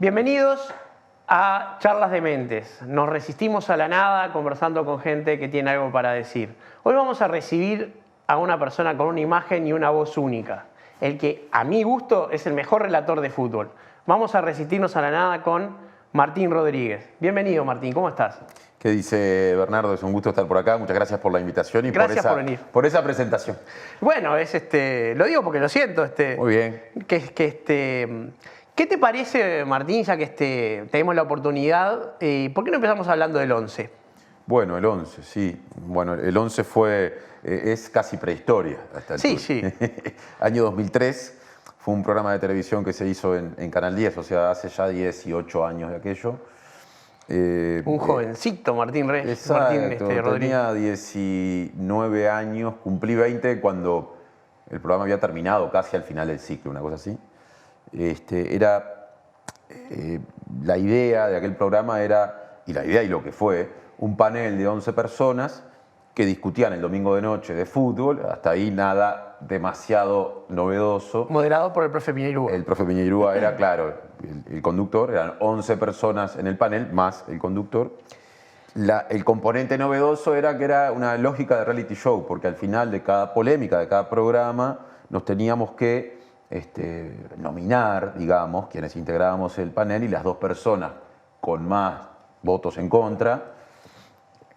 Bienvenidos a Charlas de Mentes. Nos resistimos a la nada conversando con gente que tiene algo para decir. Hoy vamos a recibir a una persona con una imagen y una voz única. El que, a mi gusto, es el mejor relator de fútbol. Vamos a resistirnos a la nada con Martín Rodríguez. Bienvenido, Martín. ¿Cómo estás? ¿Qué dice Bernardo? Es un gusto estar por acá. Muchas gracias por la invitación y Gracias por venir. por esa presentación. Bueno, lo digo porque lo siento. Muy bien. ¿Qué te parece, Martín, ya que tenemos la oportunidad? ¿Por qué no empezamos hablando del 11? Bueno, el 11, sí. Bueno, el 11 es casi prehistoria. Hasta Sí, sí. Año 2003. Fue un programa de televisión que se hizo en Canal 10, o sea, hace ya 18 años de aquello. Un jovencito Martín Rodríguez. Tenía 19 años, cumplí 20 cuando el programa había terminado, casi al final del ciclo, una cosa así. La idea de aquel programa era, y la idea y lo que fue, un panel de 11 personas que discutían el domingo de noche de fútbol, hasta ahí nada demasiado novedoso. Moderado por el profe Piñeirúa. El profe Piñeirúa era, claro, el conductor, eran 11 personas en el panel, más el conductor. El componente novedoso era que era una lógica de reality show, porque al final de cada polémica, de cada programa, nos teníamos que nominar, digamos, quienes integrábamos el panel, y las dos personas con más votos en contra,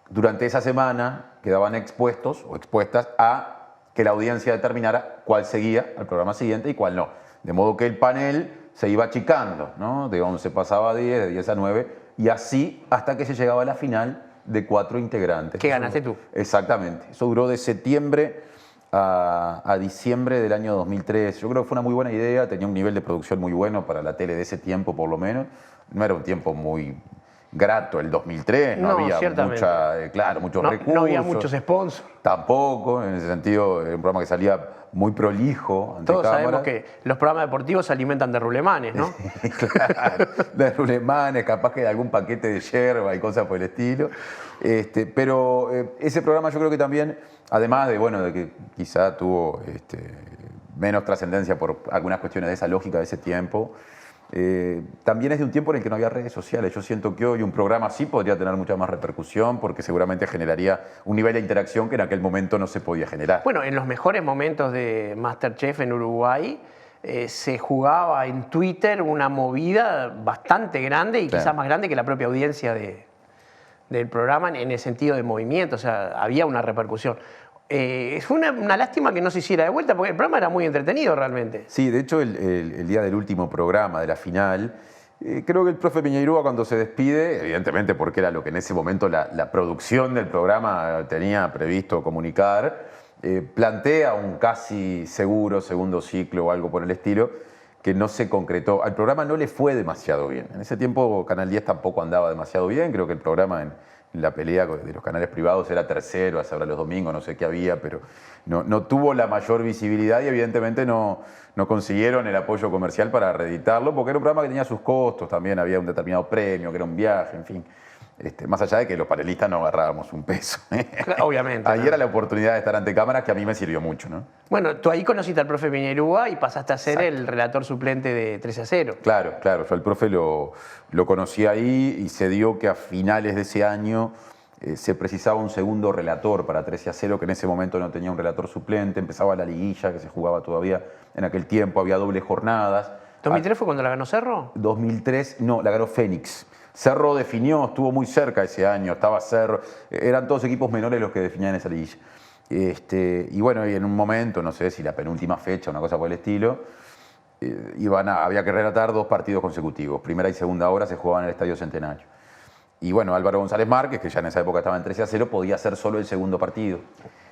durante esa semana quedaban expuestos o expuestas a que la audiencia determinara cuál seguía al programa siguiente y cuál no. De modo que el panel se iba achicando, ¿no? De 11 pasaba a 10, de 10 a 9, y así hasta que se llegaba a la final de 4 integrantes. ¿Qué ganaste tú? Exactamente. Eso duró de septiembre a diciembre del año 2003. Yo creo que fue una muy buena idea, tenía un nivel de producción muy bueno para la tele de ese tiempo, por lo menos. No era un tiempo muy grato el 2003, no había muchos recursos. No había muchos sponsors. Tampoco, en ese sentido, era un programa que salía muy prolijo ante Todos cámara. sabemos que los programas deportivos se alimentan de rulemanes, ¿no? Claro, de rulemanes, capaz que de algún paquete de yerba y cosas por el estilo. Pero ese programa yo creo que también, además de que quizá tuvo menos trascendencia por algunas cuestiones de esa lógica de ese tiempo, también es de un tiempo en el que no había redes sociales. Yo siento que hoy un programa así podría tener mucha más repercusión porque seguramente generaría un nivel de interacción que en aquel momento no se podía generar. Bueno, en los mejores momentos de MasterChef en Uruguay se jugaba en Twitter una movida bastante grande y quizás más grande que la propia audiencia del programa en el sentido de movimiento. O sea, había una repercusión. Fue una lástima que no se hiciera de vuelta porque el programa era muy entretenido realmente. Sí, de hecho el día del último programa, de la final, creo que el profe Piñeirúa cuando se despide, evidentemente porque era lo que en ese momento la producción del programa tenía previsto comunicar, plantea un casi seguro segundo ciclo o algo por el estilo que no se concretó. Al programa no le fue demasiado bien. En ese tiempo Canal 10 tampoco andaba demasiado bien, creo que el programa en la pelea de los canales privados era tercero, hace ahora los domingos, no sé qué había, pero no tuvo la mayor visibilidad y evidentemente no consiguieron el apoyo comercial para reeditarlo, porque era un programa que tenía sus costos, también había un determinado premio, que era un viaje, en fin. Más allá de que los panelistas no agarrábamos un peso. Obviamente. Ahí era la oportunidad de estar ante cámaras que a mí me sirvió mucho, ¿no? Bueno, tú ahí conociste al profe Piñeirúa y pasaste a ser el relator suplente de 13-0. Claro. Yo al profe lo conocí ahí y se dio que a finales de ese año se precisaba un segundo relator para 13-0, que en ese momento no tenía un relator suplente. Empezaba la liguilla que se jugaba todavía en aquel tiempo, había dobles jornadas. ¿2003 fue cuando la ganó Cerro? 2003, no, la ganó Fénix. Cerro definió, estuvo muy cerca ese año, estaba Cerro, eran todos equipos menores los que definían esa liguilla. Y bueno, y en un momento, no sé si la penúltima fecha, una cosa por el estilo, había que relatar 2 partidos consecutivos. Primera y segunda hora se jugaban en el Estadio Centenario. Y bueno, Álvaro González Márquez, que ya en esa época estaba en 13-0, podía hacer solo el segundo partido.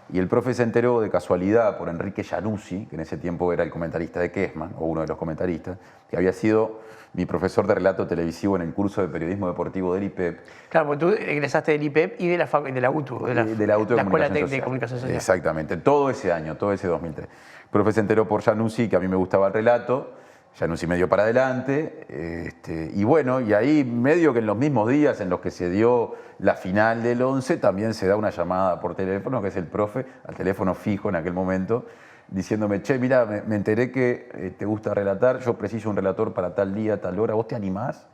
Y el profe se enteró de casualidad por Enrique Januzzi, que en ese tiempo era el comentarista de Kessman, o uno de los comentaristas, que había sido mi profesor de relato televisivo en el curso de periodismo deportivo del IPEP. Claro, porque tú egresaste del IPEP y de la UTU, de la Escuela de Comunicación Social. Exactamente, todo ese año, todo ese 2003. El profe se enteró por Januzzi que a mí me gustaba el relato, Januzzi me dio para adelante, y bueno, y ahí medio que en los mismos días en los que se dio la final del 11, también se da una llamada por teléfono, que es el profe, al teléfono fijo en aquel momento, diciéndome, che, mira, me enteré que te gusta relatar, yo preciso un relator para tal día, tal hora, ¿vos te animás?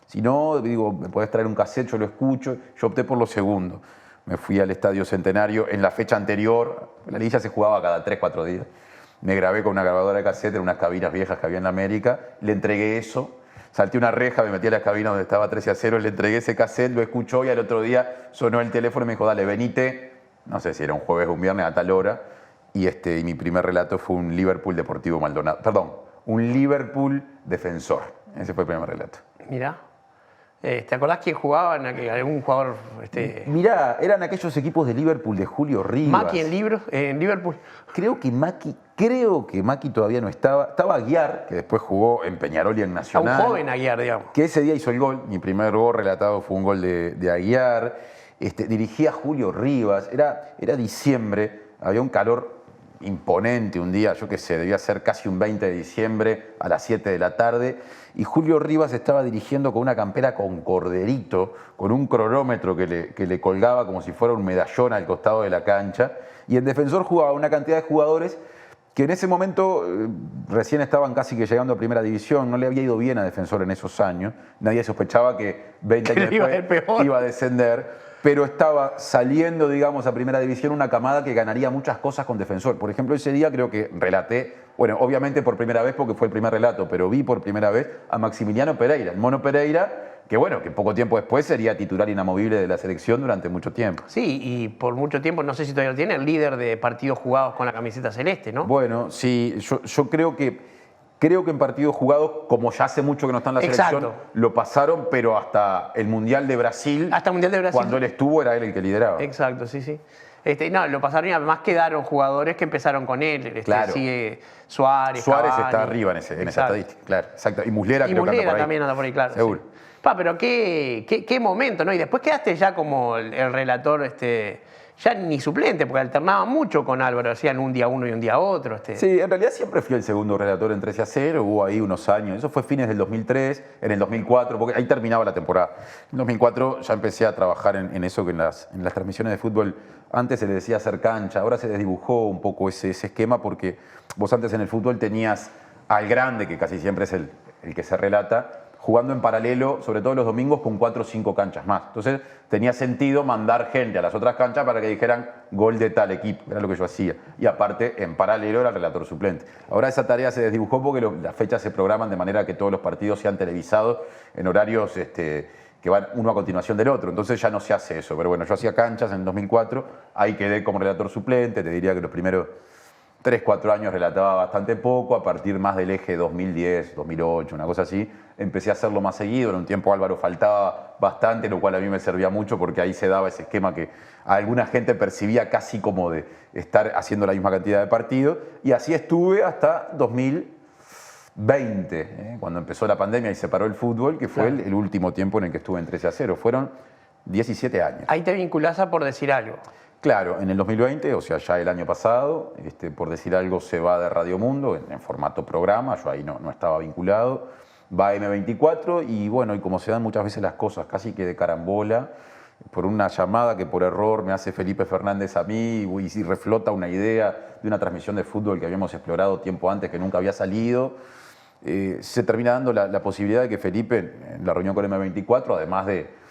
Si no, digo, me podés traer un cassette, yo lo escucho. Yo opté por lo segundo. Me fui al Estadio Centenario en la fecha anterior, la liguilla se jugaba cada 3, 4 días. Me grabé con una grabadora de cassette en unas cabinas viejas que había en la América, le entregué eso. Salté una reja, me metí a la cabina donde estaba 13-0, le entregué ese cassette, lo escuchó y al otro día sonó el teléfono y me dijo, dale, venite, no sé si era un jueves o un viernes a tal hora, y mi primer relato fue un Liverpool Deportivo Maldonado, perdón, un Liverpool Defensor, ese fue el primer relato. Mirá. ¿Te acordás quién jugaba? ¿Algún jugador? Mirá, eran aquellos equipos de Liverpool de Julio Rivas. ¿Maki en Liverpool? Creo que Maki todavía no estaba. Estaba Aguiar, que después jugó en Peñarol y en Nacional. Un joven Aguiar, digamos. Que ese día hizo el gol. Mi primer gol relatado fue un gol de Aguiar. Dirigía Julio Rivas. Era diciembre, había un calor imponente un día, yo qué sé, debía ser casi un 20 de diciembre a las 7 de la tarde, y Julio Rivas estaba dirigiendo con una campera con corderito, con un cronómetro que le colgaba como si fuera un medallón al costado de la cancha, y en Defensor jugaba una cantidad de jugadores que en ese momento recién estaban casi que llegando a Primera División, no le había ido bien a Defensor en esos años, nadie sospechaba que 20 años después iba a descender, pero estaba saliendo, digamos, a Primera División una camada que ganaría muchas cosas con Defensor. Por ejemplo, ese día creo que relaté, bueno, obviamente por primera vez porque fue el primer relato, pero vi por primera vez a Maximiliano Pereira, el Mono Pereira, que bueno, que poco tiempo después sería titular inamovible de la selección durante mucho tiempo. Sí, y por mucho tiempo, no sé si todavía lo tiene, el líder de partidos jugados con la camiseta celeste, ¿no? Bueno, sí, yo creo que en partidos jugados, como ya hace mucho que no está en la selección, lo pasaron, pero hasta el Mundial de Brasil. Hasta el Mundial de Brasil. Cuando él estuvo, era él el que lideraba. Exacto, sí, sí. No, lo pasaron y además quedaron jugadores que empezaron con él. Claro. Sigue Suárez, Suárez Cavani. Está arriba en esa estadística, claro. Exacto. Y Muslera creo que anda por ahí. También anda por ahí, claro. Seguro. Sí. Pero qué momento, ¿no? Y después quedaste ya como el relator, ya ni suplente, porque alternaba mucho con Álvaro, hacían un día uno y un día otro. Sí, en realidad siempre fui el segundo relator en 13-0, hubo ahí unos años, eso fue fines del 2003, en el 2004, porque ahí terminaba la temporada. En 2004 ya empecé a trabajar en eso que en las transmisiones de fútbol antes se le decía hacer cancha, ahora se desdibujó un poco ese esquema porque vos antes en el fútbol tenías al grande, que casi siempre es el que se relata, jugando en paralelo, sobre todo los domingos, con 4 o 5 canchas más. Entonces tenía sentido mandar gente a las otras canchas para que dijeran gol de tal equipo, era lo que yo hacía. Y aparte, en paralelo era el relator suplente. Ahora esa tarea se desdibujó porque las fechas se programan de manera que todos los partidos sean televisados en horarios que van uno a continuación del otro. Entonces ya no se hace eso. Pero bueno, yo hacía canchas en el 2004, ahí quedé como relator suplente, te diría que los primeros 3, 4 años relataba bastante poco, a partir más del eje 2010, 2008, una cosa así, empecé a hacerlo más seguido. En un tiempo Álvaro faltaba bastante, lo cual a mí me servía mucho porque ahí se daba ese esquema que a alguna gente percibía casi como de estar haciendo la misma cantidad de partidos. Y así estuve hasta 2020, cuando empezó la pandemia y se paró el fútbol, que fue el último tiempo en el que estuve en 13-0. Fueron 17 años. Ahí te vinculás a Por Decir Algo. Claro, en el 2020, o sea, ya el año pasado, Por Decir Algo se va de Radio Mundo en formato programa, yo ahí no estaba vinculado, va a M24 y bueno, y como se dan muchas veces las cosas, casi que de carambola, por una llamada que por error me hace Felipe Fernández a mí y reflota una idea de una transmisión de fútbol que habíamos explorado tiempo antes que nunca había salido, se termina dando la posibilidad de que Felipe, en la reunión con M24, además de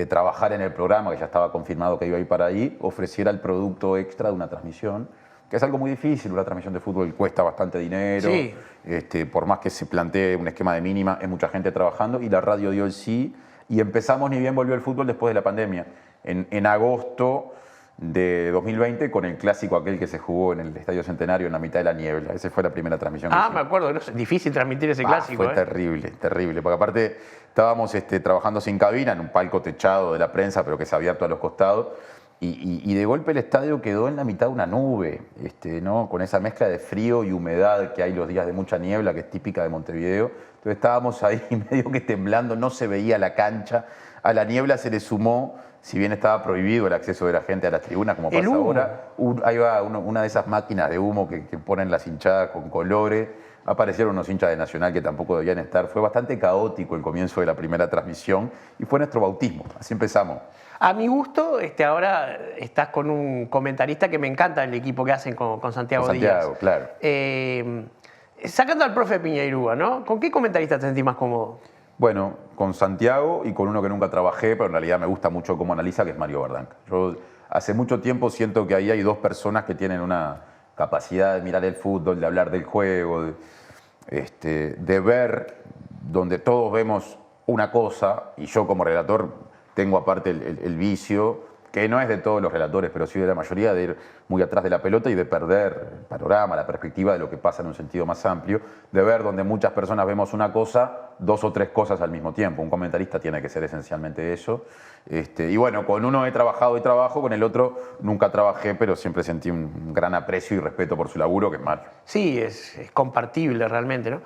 trabajar en el programa, que ya estaba confirmado que iba a ir para ahí, ofreciera el producto extra de una transmisión, que es algo muy difícil. Una transmisión de fútbol cuesta bastante dinero, sí. Por más que se plantee un esquema de mínima, es mucha gente trabajando, y la radio dio el sí, y empezamos, ni bien volvió el fútbol después de la pandemia, en agosto de 2020, con el clásico aquel que se jugó en el Estadio Centenario en la mitad de la niebla. Esa fue la primera transmisión que hicimos. Me acuerdo, es difícil transmitir ese clásico. Fue terrible, terrible, porque aparte estábamos trabajando sin cabina, en un palco techado de la prensa, pero que se había abierto a los costados, y de golpe el estadio quedó en la mitad de una nube, ¿no? Con esa mezcla de frío y humedad que hay los días de mucha niebla, que es típica de Montevideo. Entonces estábamos ahí medio que temblando, no se veía la cancha. A la niebla se le sumó si bien estaba prohibido el acceso de la gente a las tribunas, como El pasa humo. ahora, ahí va una de esas máquinas de humo que ponen las hinchadas con colores. Aparecieron unos hinchas de Nacional que tampoco debían estar. Fue bastante caótico el comienzo de la primera transmisión y fue nuestro bautismo. Así empezamos. A mi gusto, ahora estás con un comentarista que me encanta el equipo que hacen con Santiago, Con Santiago, Díaz. claro. Sacando al profe Piñeirúa, ¿no? ¿Con qué comentarista te sentís más cómodo? Bueno, con Santiago y con uno que nunca trabajé, pero en realidad me gusta mucho cómo analiza, que es Mario Verdanca. Yo hace mucho tiempo siento que ahí hay dos personas que tienen una capacidad de mirar el fútbol, de hablar del juego, de ver donde todos vemos una cosa, y yo como relator tengo aparte el vicio, que no es de todos los relatores, pero sí de la mayoría, de ir muy atrás de la pelota y de perder el panorama, la perspectiva de lo que pasa en un sentido más amplio, de ver donde muchas personas vemos una cosa, dos o tres cosas al mismo tiempo. Un comentarista tiene que ser esencialmente eso. Y bueno, con uno he trabajado y trabajo, con el otro nunca trabajé, pero siempre sentí un gran aprecio y respeto por su laburo, que es Mario. Sí, es compartible realmente, ¿no?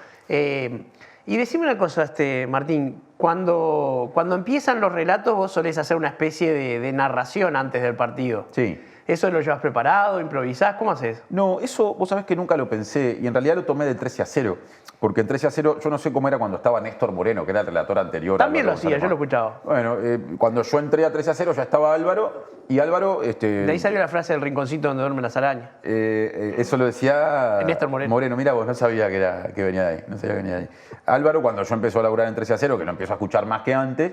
Y decime una cosa, Martín, cuando empiezan los relatos vos solés hacer una especie de narración antes del partido. Sí. ¿Eso lo llevas preparado, improvisás? ¿Cómo haces? No, eso vos sabés que nunca lo pensé y en realidad lo tomé de 13-0, porque en 13-0 yo no sé cómo era cuando estaba Néstor Moreno, que era el relator anterior. También lo Álvaro hacía, yo lo González. escuchaba. Bueno, cuando yo entré a 13-0 ya estaba Álvaro y Álvaro... De ahí salió la frase del rinconcito donde duermen las arañas. eso lo decía Néstor Moreno. Moreno, mira vos, no sabía que venía de ahí, no sabía que venía de ahí. Álvaro, cuando yo empezó a laburar en 13-0, que lo empiezo a escuchar más que antes,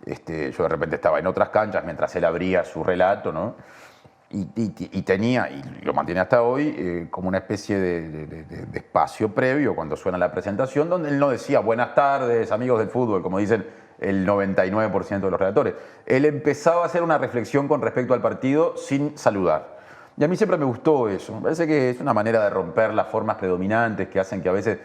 yo de repente estaba en otras canchas mientras él abría su relato, ¿no? Y tenía, y lo mantiene hasta hoy, como una especie de espacio previo cuando suena la presentación, donde él no decía buenas tardes, amigos del fútbol, como dicen el 99% de los relatores. Él empezaba a hacer una reflexión con respecto al partido sin saludar. Y a mí siempre me gustó eso. Me parece que es una manera de romper las formas predominantes que hacen que a veces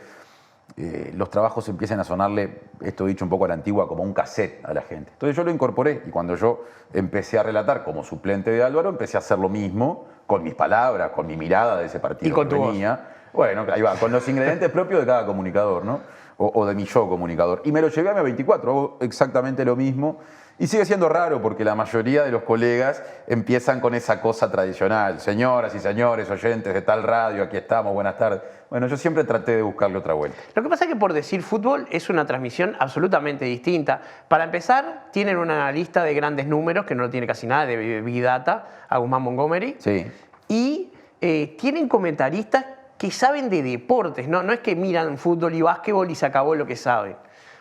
los trabajos empiecen a sonarle, esto dicho un poco a la antigua, como un cassette a la gente. Entonces yo lo incorporé y cuando yo empecé a relatar como suplente de Álvaro, empecé a hacer lo mismo con mis palabras, con mi mirada de ese partido. Y con que tu venía. Bueno, ahí va, con los ingredientes propios de cada comunicador, ¿no? O de mi yo comunicador. Y me lo llevé a M24, hago exactamente lo mismo. Y sigue siendo raro porque la mayoría de los colegas empiezan con esa cosa tradicional. Señoras y señores, oyentes de tal radio, aquí estamos, buenas tardes. Bueno, yo siempre traté de buscarle otra vuelta. Lo que pasa es que por decir fútbol es una transmisión absolutamente distinta. Para empezar, tienen un analista de grandes números, que no lo tiene casi nada, de Big Data, a Guzmán Montgomery. Sí. Y tienen comentaristas que saben de deportes, ¿no? No es que miran fútbol y básquetbol y se acabó lo que saben.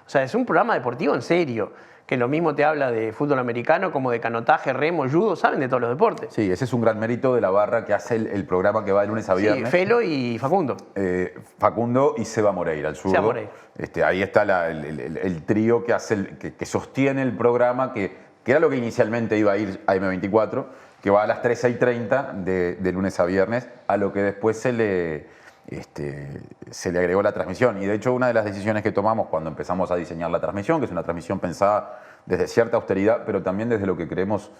O sea, es un programa deportivo en serio, que lo mismo te habla de fútbol americano como de canotaje, remo, judo, saben de todos los deportes. Sí, ese es un gran mérito de la barra que hace el programa que va de lunes a viernes. Sí, Felo y Facundo. Facundo y Seba Moreira, el zurdo. Seba Moreira. Ahí está el trío que, hace que sostiene el programa, que era lo que inicialmente iba a ir a M24, que va a las 13:30 de lunes a viernes, a lo que después se le agregó la transmisión. Y de hecho una de las decisiones que tomamos cuando empezamos a diseñar la transmisión, que es una transmisión pensada desde cierta austeridad, pero también desde lo que creemos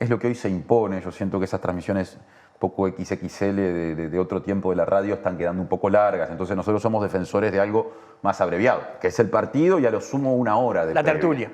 es lo que hoy se impone. Yo siento que esas transmisiones poco XXL de otro tiempo de la radio están quedando un poco largas, entonces nosotros somos defensores de algo más abreviado, que es el partido y a lo sumo una hora de La previa. tertulia.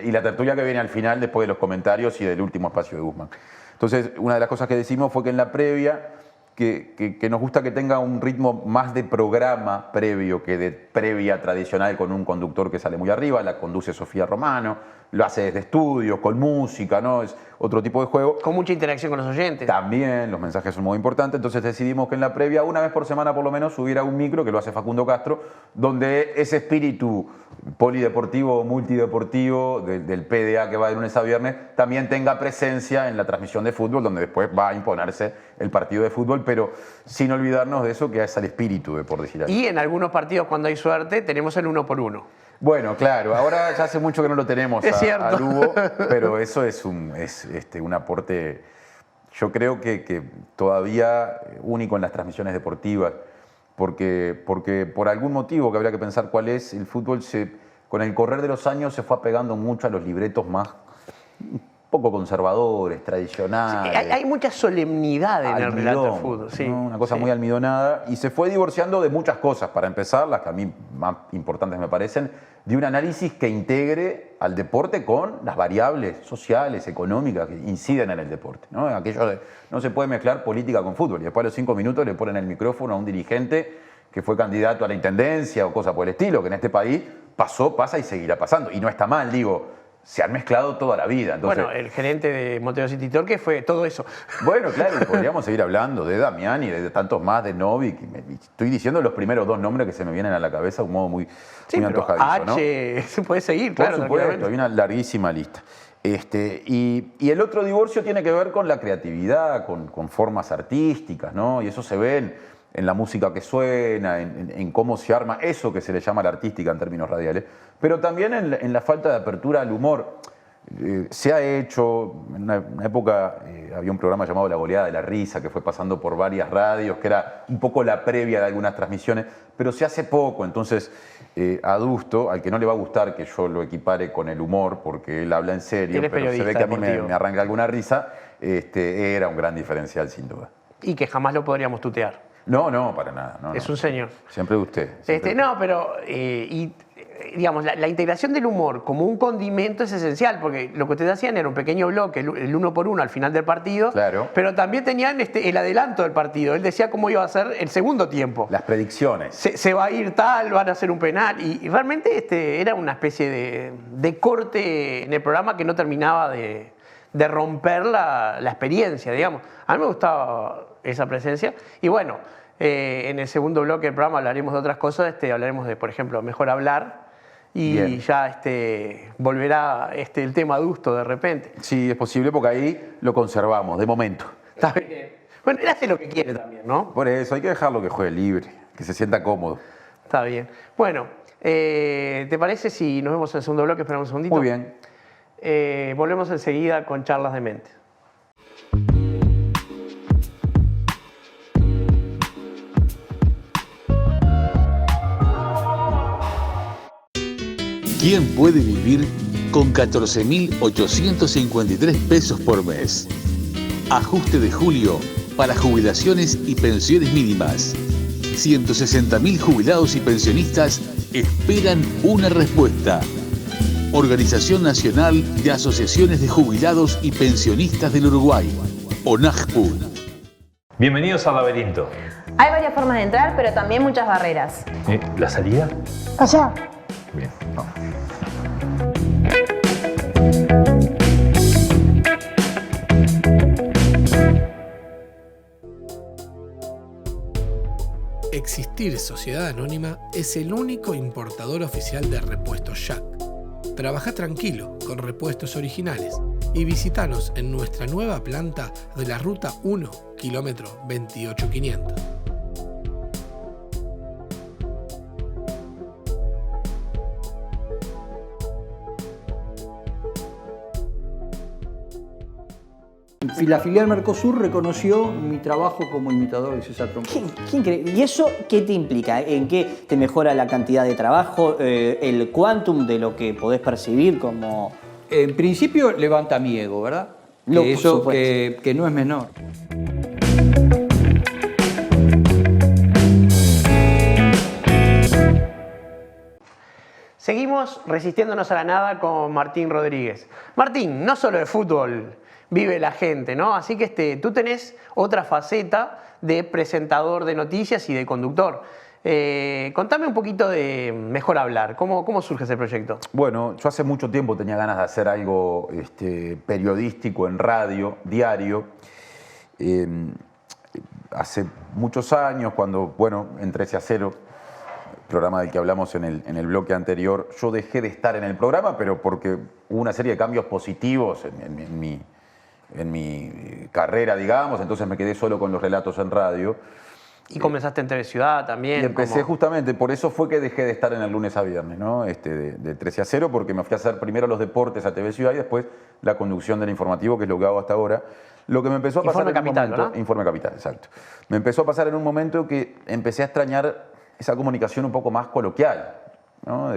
Y la tertulia que viene al final después de los comentarios y del último espacio de Guzmán. Entonces, una de las cosas que decimos fue que en la previa, que nos gusta que tenga un ritmo más de programa previo que de previa tradicional con un conductor que sale muy arriba, la conduce Sofía Romano, lo hace desde estudios, con música, ¿no? Es otro tipo de juego. Con mucha interacción con los oyentes. También los mensajes son muy importantes, entonces decidimos que en la previa, una vez por semana por lo menos, hubiera un micro, que lo hace Facundo Castro, donde ese espíritu polideportivo o multideportivo del PDA que va de lunes a viernes también tenga presencia en la transmisión de fútbol, donde después va a imponerse el partido de fútbol, pero sin olvidarnos de eso que es el espíritu, por decir algo. Y en algunos partidos, cuando hay suerte, tenemos el 1 por 1. Bueno, claro, ahora ya hace mucho que no lo tenemos a Lugo, pero eso es un aporte, yo creo que todavía único en las transmisiones deportivas, porque por algún motivo que habría que pensar cuál es, el fútbol con el correr de los años se fue apegando mucho a los libretos más poco conservadores, tradicionales. Sí, hay mucha solemnidad en el relato del fútbol. Sí, ¿no? Una cosa sí. muy almidonada. Y se fue divorciando de muchas cosas. Para empezar, las que a mí más importantes me parecen, de un análisis que integre al deporte con las variables sociales, económicas que inciden en el deporte, ¿no? Aquello de no se puede mezclar política con fútbol. Y después a los 5 minutos le ponen el micrófono a un dirigente que fue candidato a la intendencia o cosa por el estilo, que en este país pasó, pasa y seguirá pasando. Y no está mal, digo, se han mezclado toda la vida. Entonces, Bueno, el gerente de Montero City Torque fue todo eso. bueno, claro, y podríamos seguir hablando de Damián y de tantos más, de Novik. Y estoy diciendo los primeros 2 nombres que se me vienen a la cabeza de un modo muy, Sí, muy pero antojadizo, ¿no? H se puede seguir, Por claro. supuesto, hay tranquilamente. una larguísima lista. Y el otro divorcio tiene que ver con la creatividad, con formas artísticas, ¿no? Y eso se ve en la música que suena, en cómo se arma eso que se le llama la artística en términos radiales, pero también en la falta de apertura al humor. Se ha hecho, en una época había un programa llamado La Goleada de la Risa que fue pasando por varias radios, que era un poco la previa de algunas transmisiones, pero se hace poco, entonces Adusto, al que no le va a gustar que yo lo equipare con el humor, porque él habla en serio, Él es pero se ve periodista que a mí deportivo. me arranca alguna risa, era un gran diferencial sin duda. Y que jamás lo podríamos tutear. No, para nada. No, Es no. un señor. Siempre usted. Siempre No, pero digamos, la integración del humor como un condimento es esencial, porque lo que ustedes hacían era un pequeño bloque, el 1 por 1 al final del partido, Claro. pero también tenían el adelanto del partido. Él decía cómo iba a ser el segundo tiempo. Las predicciones. Se va a ir tal, van a hacer un penal. Y realmente era una especie de corte en el programa que no terminaba de romper la experiencia, digamos. A mí me gustaba esa presencia. Y bueno, en el segundo bloque del programa hablaremos de otras cosas. Hablaremos de, por ejemplo, Mejor Hablar. Y Bien. ya volverá el tema adusto de repente. Sí, es posible porque ahí lo conservamos, de momento. Está bien. Bueno, él hace lo que quiere también, ¿no? Por eso hay que dejarlo que juegue libre, que se sienta cómodo. Está bien. Bueno, ¿te parece si nos vemos en el segundo bloque? Esperamos un segundito. Muy bien. Volvemos enseguida con Charlas de Mente. ¿Quién puede vivir con 14.853 pesos por mes? Ajuste de julio para jubilaciones y pensiones mínimas. 160.000 jubilados y pensionistas esperan una respuesta. Organización Nacional de Asociaciones de Jubilados y Pensionistas del Uruguay, ONAJPU. Bienvenidos al laberinto. Hay varias formas de entrar, pero también muchas barreras. ¿La salida? Allá. Bien. Existir Sociedad Anónima es el único importador oficial de repuestos Jack. Trabaja tranquilo con repuestos originales y visítanos en nuestra nueva planta de la Ruta 1, kilómetro 28500. La filial Mercosur reconoció mi trabajo como imitador de César Troncoso. Qué increíble. ¿Y eso qué te implica? ¿En qué te mejora la cantidad de trabajo? ¿El quantum de lo que podés percibir como...? En principio levanta mi ego, ¿verdad? No, Que por eso supuesto. que no es menor. Seguimos resistiéndonos a la nada con Martín Rodríguez. Martín, no solo de fútbol vive la gente, ¿no? Así que tú tenés otra faceta de presentador de noticias y de conductor. Contame un poquito de Mejor Hablar. ¿Cómo surge ese proyecto? Bueno, yo hace mucho tiempo tenía ganas de hacer algo periodístico en radio, diario. Hace muchos años, cuando, en 13 a 0, programa del que hablamos en el bloque anterior, yo dejé de estar en el programa, pero porque hubo una serie de cambios positivos en mi carrera, digamos, entonces me quedé solo con los relatos en radio. Y comenzaste en TV Ciudad también. Y empecé justamente, por eso fue que dejé de estar en el lunes a viernes, ¿no? De 13 a 0, porque me fui a hacer primero los deportes a TV Ciudad y después la conducción del informativo, que es lo que hago hasta ahora. Lo que me empezó a pasar Informe en un Capital, momento, ¿verdad? Informe Capital, exacto. Me empezó a pasar en un momento que empecé a extrañar esa comunicación un poco más coloquial, ¿no?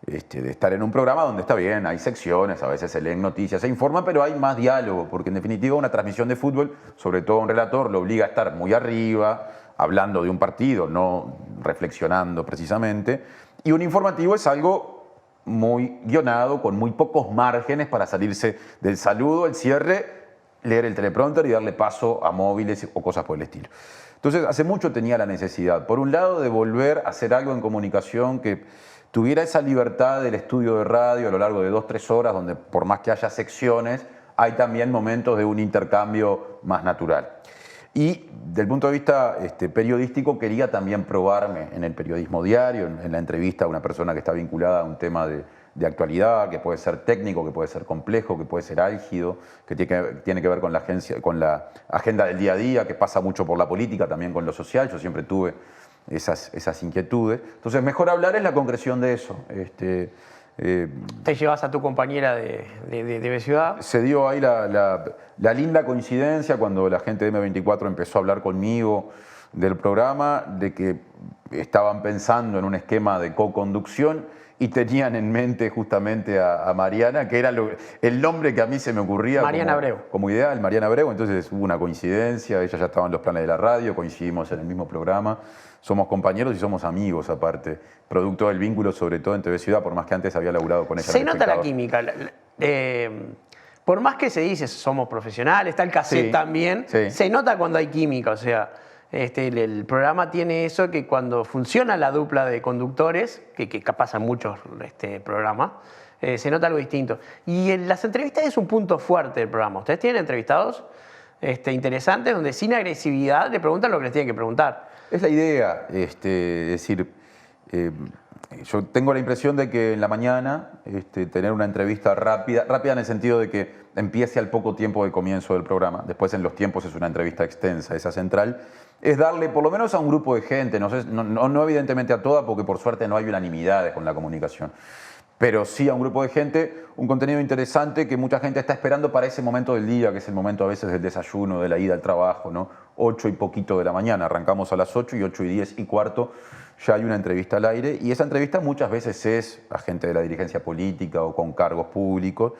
de estar en un programa donde está bien, hay secciones, a veces se leen noticias, se informa, pero hay más diálogo, porque en definitiva una transmisión de fútbol, sobre todo un relator, lo obliga a estar muy arriba, hablando de un partido, no reflexionando precisamente, y un informativo es algo muy guionado, con muy pocos márgenes para salirse del saludo, el cierre, leer el teleprompter y darle paso a móviles o cosas por el estilo. Entonces, hace mucho tenía la necesidad, por un lado, de volver a hacer algo en comunicación que tuviera esa libertad del estudio de radio a lo largo de 2-3 horas, donde por más que haya secciones, hay también momentos de un intercambio más natural. Y del punto de vista periodístico, quería también probarme en el periodismo diario, en la entrevista a una persona que está vinculada a un tema de actualidad, que puede ser técnico, que puede ser complejo, que puede ser álgido, que tiene que ver con la agenda del día a día, que pasa mucho por la política, también con lo social. Yo siempre tuve esas inquietudes. Entonces, mejor hablar es la concreción de eso. Te llevas a tu compañera de ciudad. Se dio ahí la linda coincidencia cuando la gente de M24 empezó a hablar conmigo del programa, de que estaban pensando en un esquema de co-conducción y tenían en mente justamente a Mariana, que era el nombre que a mí se me ocurría como ideal, Mariana Abreu. Entonces hubo una coincidencia, ella ya estaba en los planes de la radio, coincidimos en el mismo programa, somos compañeros y somos amigos aparte, producto del vínculo sobre todo en TV Ciudad, por más que antes había laburado con ella. Se nota la química. Por más que se dice somos profesionales, está el cassette también, se nota cuando hay química, o sea... el programa tiene eso, que cuando funciona la dupla de conductores, que pasa en muchos programas, se nota algo distinto. Y en las entrevistas es un punto fuerte del programa. Ustedes tienen entrevistados interesantes donde sin agresividad le preguntan lo que les tienen que preguntar. Es la idea, es decir, yo tengo la impresión de que en la mañana tener una entrevista rápida en el sentido de que empiece al poco tiempo de comienzo del programa, después en los tiempos es una entrevista extensa, esa central, es darle por lo menos a un grupo de gente, no evidentemente a toda, porque por suerte no hay unanimidades con la comunicación, pero sí a un grupo de gente, un contenido interesante que mucha gente está esperando para ese momento del día, que es el momento a veces del desayuno, de la ida al trabajo, ¿no? 8 y poquito de la mañana, arrancamos a las 8 y 8 y 10 y cuarto ya hay una entrevista al aire, y esa entrevista muchas veces es a gente de la dirigencia política o con cargos públicos,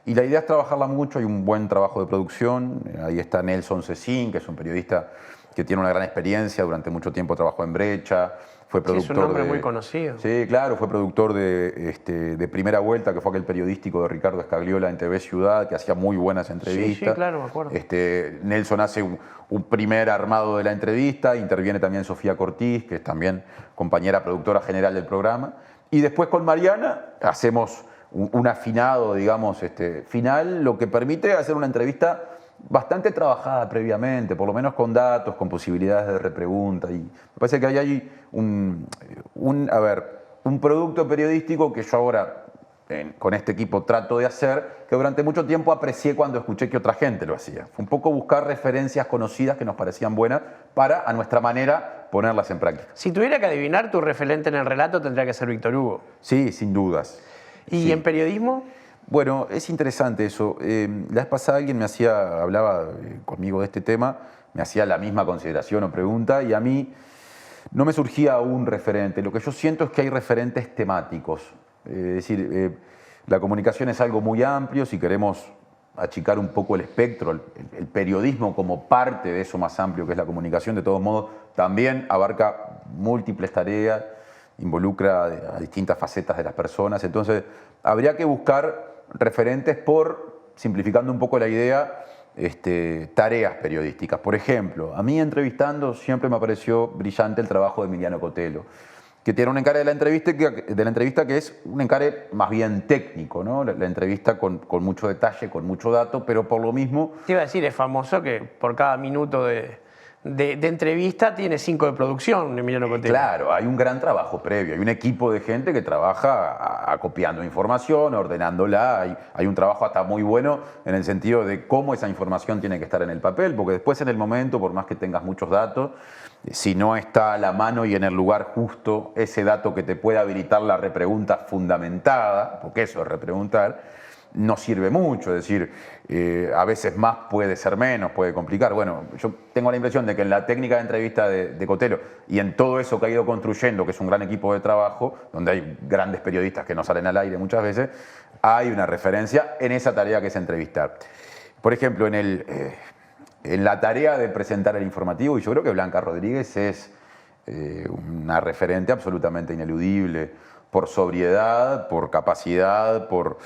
y la idea es trabajarla mucho, hay un buen trabajo de producción, ahí está Nelson Cecín, que es un periodista que tiene una gran experiencia, durante mucho tiempo trabajó en Brecha, fue productor es un nombre muy conocido. Sí, claro, fue productor de Primera Vuelta, que fue aquel periodístico de Ricardo Escagliola en TV Ciudad, que hacía muy buenas entrevistas. Sí, claro, me acuerdo. Nelson hace un primer armado de la entrevista, interviene también Sofía Cortiz, que es también compañera productora general del programa, y después con Mariana hacemos un afinado, digamos, final, lo que permite hacer una entrevista bastante trabajada previamente, por lo menos con datos, con posibilidades de repregunta. Y me parece que ahí hay un producto periodístico que yo ahora con este equipo trato de hacer, que durante mucho tiempo aprecié cuando escuché que otra gente lo hacía. Fue un poco buscar referencias conocidas que nos parecían buenas para, a nuestra manera, ponerlas en práctica. Si tuviera que adivinar, tu referente en el relato tendría que ser Víctor Hugo. Sí, sin dudas. ¿Y sí. en periodismo? Bueno, es interesante eso. La vez pasada alguien hablaba conmigo de este tema, me hacía la misma consideración o pregunta, y a mí no me surgía un referente. Lo que yo siento es que hay referentes temáticos. Es decir, la comunicación es algo muy amplio, si queremos achicar un poco el espectro, el periodismo como parte de eso más amplio que es la comunicación, de todos modos, también abarca múltiples tareas, involucra a distintas facetas de las personas. Entonces, habría que buscar referentes por, simplificando un poco la idea, tareas periodísticas. Por ejemplo, a mí entrevistando siempre me pareció brillante el trabajo de Emiliano Cotelo, que tiene un encare de la entrevista que es un encare más bien técnico, ¿no? La entrevista con mucho detalle, con mucho dato, pero por lo mismo... Te iba a decir, es famoso que por cada minuto de entrevista tiene 5 de producción, Emiliano Cotelo. Claro, hay un gran trabajo previo, hay un equipo de gente que trabaja acopiando información, ordenándola, hay un trabajo hasta muy bueno en el sentido de cómo esa información tiene que estar en el papel, porque después en el momento, por más que tengas muchos datos, si no está a la mano y en el lugar justo ese dato que te puede habilitar la repregunta fundamentada, porque eso es repreguntar, no sirve mucho, es decir, a veces más puede ser menos, puede complicar. Bueno, yo tengo la impresión de que en la técnica de entrevista de Cotelo y en todo eso que ha ido construyendo, que es un gran equipo de trabajo, donde hay grandes periodistas que no salen al aire muchas veces, hay una referencia en esa tarea que es entrevistar. Por ejemplo, en la tarea de presentar el informativo, y yo creo que Blanca Rodríguez es una referente absolutamente ineludible, por sobriedad, por capacidad, por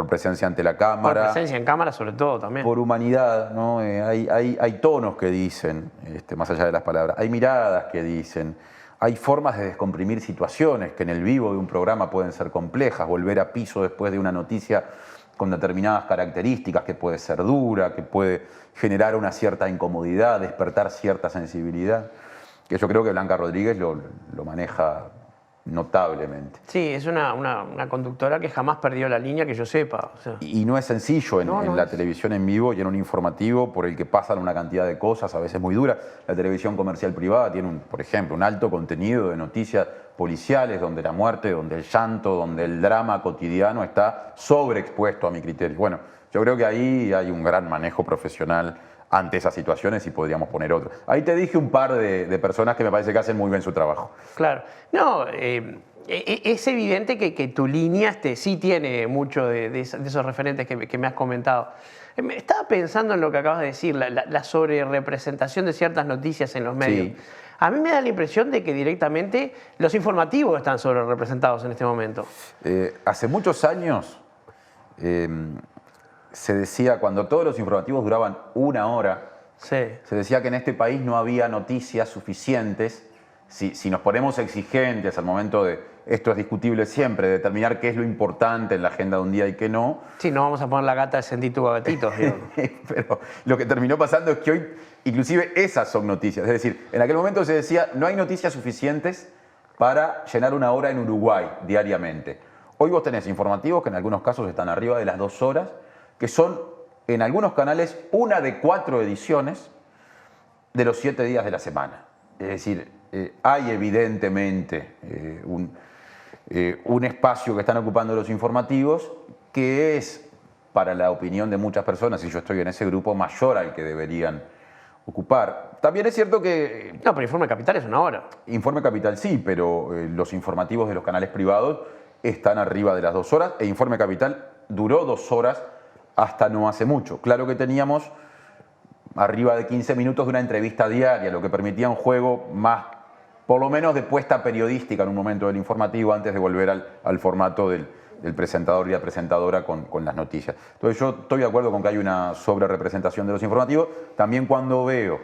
presencia ante la cámara. Por presencia en cámara sobre todo también. Por humanidad, ¿no? Hay tonos que dicen, más allá de las palabras, hay miradas que dicen, hay formas de descomprimir situaciones que en el vivo de un programa pueden ser complejas, volver a piso después de una noticia con determinadas características, que puede ser dura, que puede generar una cierta incomodidad, despertar cierta sensibilidad, que yo creo que Blanca Rodríguez lo maneja notablemente. Sí, es una conductora que jamás perdió la línea que yo sepa. O sea. Y no es sencillo en la televisión en vivo y en un informativo por el que pasan una cantidad de cosas, a veces muy duras. La televisión comercial privada tiene, por ejemplo, un alto contenido de noticias policiales, donde la muerte, donde el llanto, donde el drama cotidiano está sobreexpuesto a mi criterio. Bueno, yo creo que ahí hay un gran manejo profesional ante esas situaciones y podríamos poner otro. Ahí te dije un par de personas que me parece que hacen muy bien su trabajo. Claro. No, es evidente que tu línea sí tiene mucho de esos referentes que me has comentado. Estaba pensando en lo que acabas de decir, la sobrerepresentación de ciertas noticias en los medios. Sí. A mí me da la impresión de que directamente los informativos están sobrerepresentados en este momento. Hace muchos años se decía, cuando todos los informativos duraban 1 hora, sí, se decía que en este país no había noticias suficientes. Si nos ponemos exigentes al momento de, esto es discutible siempre, de determinar qué es lo importante en la agenda de un día y qué no. Sí, no vamos a poner la gata de Sentito Gatitos. Pero lo que terminó pasando es que hoy, inclusive esas son noticias. Es decir, en aquel momento se decía, no hay noticias suficientes para llenar 1 hora en Uruguay diariamente. Hoy vos tenés informativos que en algunos casos están arriba de las 2 horas, que son en algunos canales 1 de 4 ediciones de los 7 días de la semana. Es decir, hay evidentemente un espacio que están ocupando los informativos que es, para la opinión de muchas personas, y yo estoy en ese grupo, mayor al que deberían ocupar. También es cierto que... No, pero Informe Capital es 1 hora. Informe Capital sí, pero los informativos de los canales privados están arriba de las 2 horas, e Informe Capital duró 2 horas hasta no hace mucho. Claro que teníamos arriba de 15 minutos de una entrevista diaria, lo que permitía un juego más, por lo menos de puesta periodística en un momento del informativo, antes de volver al formato del presentador y la presentadora con las noticias. Entonces yo estoy de acuerdo con que hay una sobrerepresentación de los informativos. También cuando veo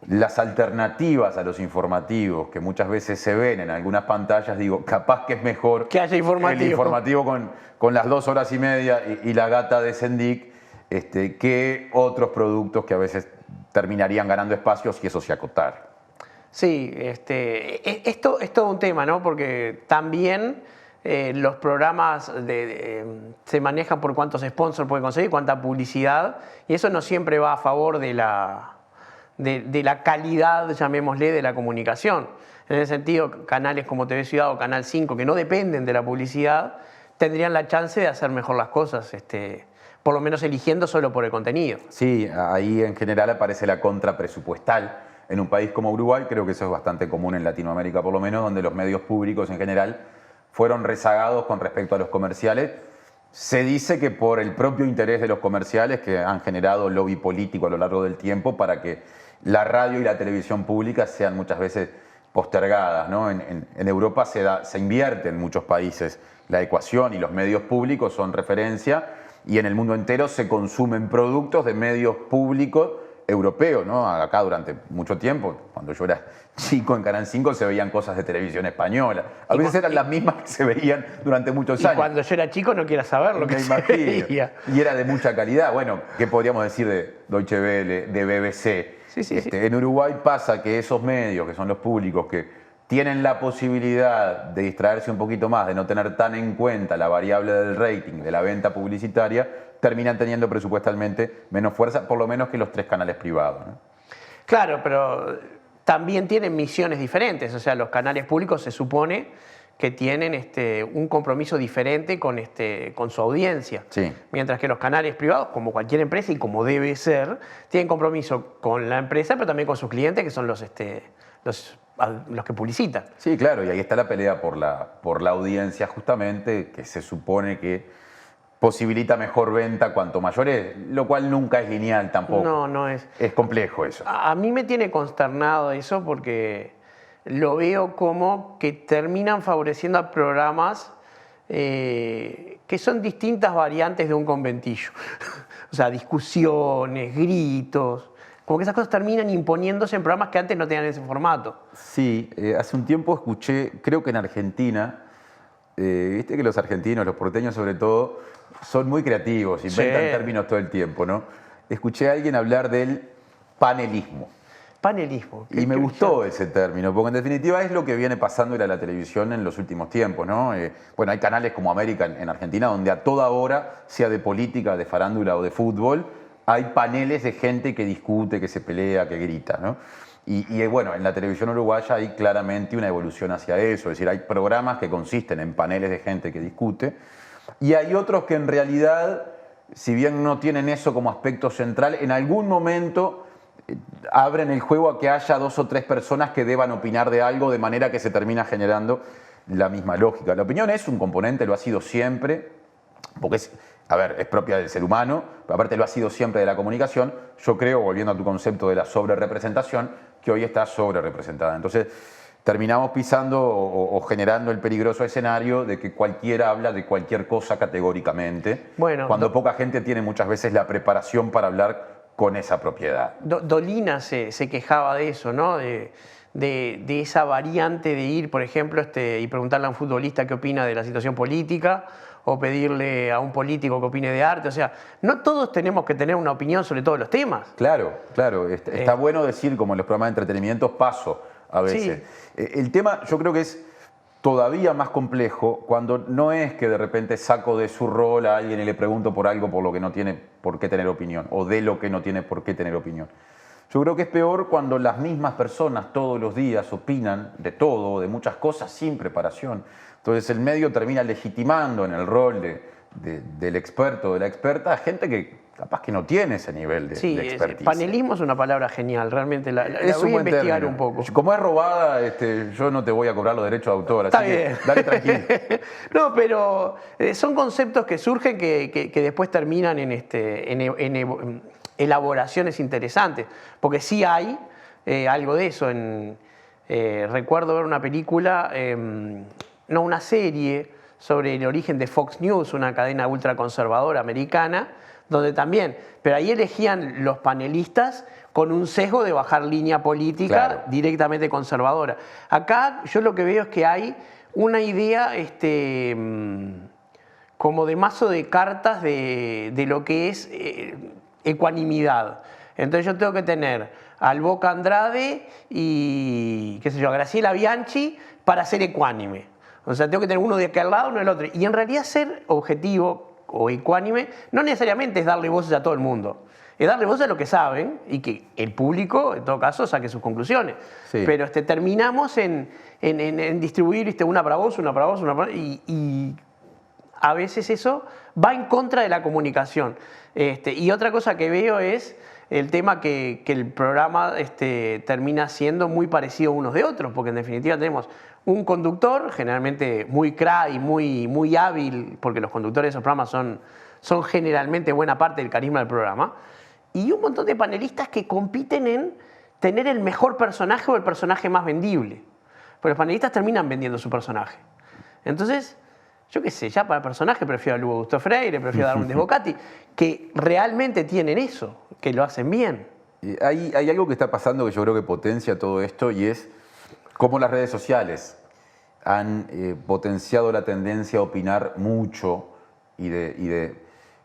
las alternativas a los informativos que muchas veces se ven en algunas pantallas, digo, capaz que es mejor que haya informativo. El informativo con las 2 horas y media y la gata de Sendik, que otros productos que a veces terminarían ganando espacios y eso se acotara. Sí, esto es todo un tema, ¿no? Porque también los programas se manejan por cuántos sponsors puede conseguir, cuánta publicidad, y eso no siempre va a favor de la calidad, llamémosle, de la comunicación. En ese sentido, canales como TV Ciudad o Canal 5, que no dependen de la publicidad, tendrían la chance de hacer mejor las cosas, por lo menos eligiendo solo por el contenido. Sí, ahí en general aparece la contra presupuestal. En un país como Uruguay, creo que eso es bastante común en Latinoamérica por lo menos, donde los medios públicos en general fueron rezagados con respecto a los comerciales. Se dice que por el propio interés de los comerciales, que han generado lobby político a lo largo del tiempo para que la radio y la televisión pública sean muchas veces postergadas, ¿no? En Europa se invierte en muchos países la ecuación y los medios públicos son referencia, y en el mundo entero se consumen productos de medios públicos europeos, ¿no? Acá durante mucho tiempo, cuando yo era chico en Canal 5 se veían cosas de televisión española. A veces eran las mismas que se veían durante muchos años. Y cuando yo era chico no quieras saber lo que se veía. Y era de mucha calidad. Bueno, ¿qué podríamos decir de Deutsche Welle, de BBC? Sí. En Uruguay pasa que esos medios, que son los públicos, que tienen la posibilidad de distraerse un poquito más, de no tener tan en cuenta la variable del rating, de la venta publicitaria, terminan teniendo presupuestalmente menos fuerza, por lo menos que los 3 canales privados, ¿no? Claro, pero también tienen misiones diferentes. O sea, los canales públicos se supone que tienen un compromiso diferente con su audiencia. Sí. Mientras que los canales privados, como cualquier empresa y como debe ser, tienen compromiso con la empresa, pero también con sus clientes, que son los que publicitan. Sí, claro, y ahí está la pelea por la audiencia justamente, que se supone que posibilita mejor venta cuanto mayor es, lo cual nunca es lineal tampoco. No es. Es complejo eso. A mí me tiene consternado eso porque lo veo como que terminan favoreciendo a programas que son distintas variantes de un conventillo. O sea, discusiones, gritos. Como que esas cosas terminan imponiéndose en programas que antes no tenían ese formato. Sí, hace un tiempo escuché, creo que en Argentina, viste que los argentinos, los porteños sobre todo, son muy creativos, inventan términos todo el tiempo, ¿no? Escuché a alguien hablar del panelismo. Panelismo. Y me gustó ese término, porque en definitiva es lo que viene pasando en la televisión en los últimos tiempos, ¿no? Bueno, hay canales como América en Argentina donde a toda hora, sea de política, de farándula o de fútbol, hay paneles de gente que discute, que se pelea, que grita, ¿no? Y bueno, en la televisión uruguaya hay claramente una evolución hacia eso, es decir, hay programas que consisten en paneles de gente que discute, y hay otros que en realidad, si bien no tienen eso como aspecto central, en algún momento abren el juego a que haya 2 o 3 personas que deban opinar de algo, de manera que se termina generando la misma lógica. La opinión es un componente, lo ha sido siempre, porque es propia del ser humano, pero aparte lo ha sido siempre de la comunicación. Yo creo, volviendo a tu concepto de la sobrerepresentación, que hoy está sobrerepresentada. Entonces, terminamos pisando o generando el peligroso escenario de que cualquiera habla de cualquier cosa categóricamente, cuando poca gente tiene muchas veces la preparación para hablar con esa propiedad. Dolina se quejaba de eso, ¿no? De esa variante de ir, por ejemplo, y preguntarle a un futbolista qué opina de la situación política, o pedirle a un político que opine de arte. O sea, no todos tenemos que tener una opinión sobre todos los temas. Claro. Está bueno decir, como en los programas de entretenimiento, paso a veces. Sí. El tema yo creo que es todavía más complejo cuando no es que de repente saco de su rol a alguien y le pregunto por algo por lo que no tiene por qué tener opinión, o de lo que no tiene por qué tener opinión. Yo creo que es peor cuando las mismas personas todos los días opinan de todo, de muchas cosas, sin preparación. Entonces el medio termina legitimando en el rol del experto o de la experta a gente que capaz que no tiene ese nivel de expertise. Panelismo es una palabra genial, realmente la voy a investigar un poco. Como es robada, yo no te voy a cobrar los derechos de autor, así que dale tranquilo. No, pero son conceptos que surgen que después terminan en elaboraciones interesantes, porque sí hay algo de eso. Recuerdo ver una película, una serie sobre el origen de Fox News, una cadena ultraconservadora americana, donde también, pero ahí elegían los panelistas con un sesgo de bajar línea política directamente conservadora. Acá yo lo que veo es que hay una idea como de mazo de cartas de lo que es ecuanimidad. Entonces yo tengo que tener al Boca Andrade y, qué sé yo, a Graciela Bianchi para ser ecuánime. O sea, tengo que tener uno de aquel lado, uno del otro. Y en realidad ser objetivo o ecuánime no necesariamente es darle voces a todo el mundo. Es darle voces a lo que saben y que el público, en todo caso, saque sus conclusiones. Sí. Pero terminamos en distribuir una para vos, una para vos, una para vos, y a veces eso va en contra de la comunicación. Y otra cosa que veo es el tema que el programa termina siendo muy parecido unos de otros, porque en definitiva tenemos un conductor, generalmente muy crack y muy hábil, porque los conductores de esos programas son generalmente buena parte del carisma del programa, y un montón de panelistas que compiten en tener el mejor personaje o el personaje más vendible. Porque los panelistas terminan vendiendo su personaje. Entonces, yo qué sé, ya para el personaje prefiero a Lugo Augusto Freire, prefiero a Darwin Desbocati, que realmente tienen eso, que lo hacen bien. Hay algo que está pasando que yo creo que potencia todo esto, y es cómo las redes sociales han potenciado la tendencia a opinar mucho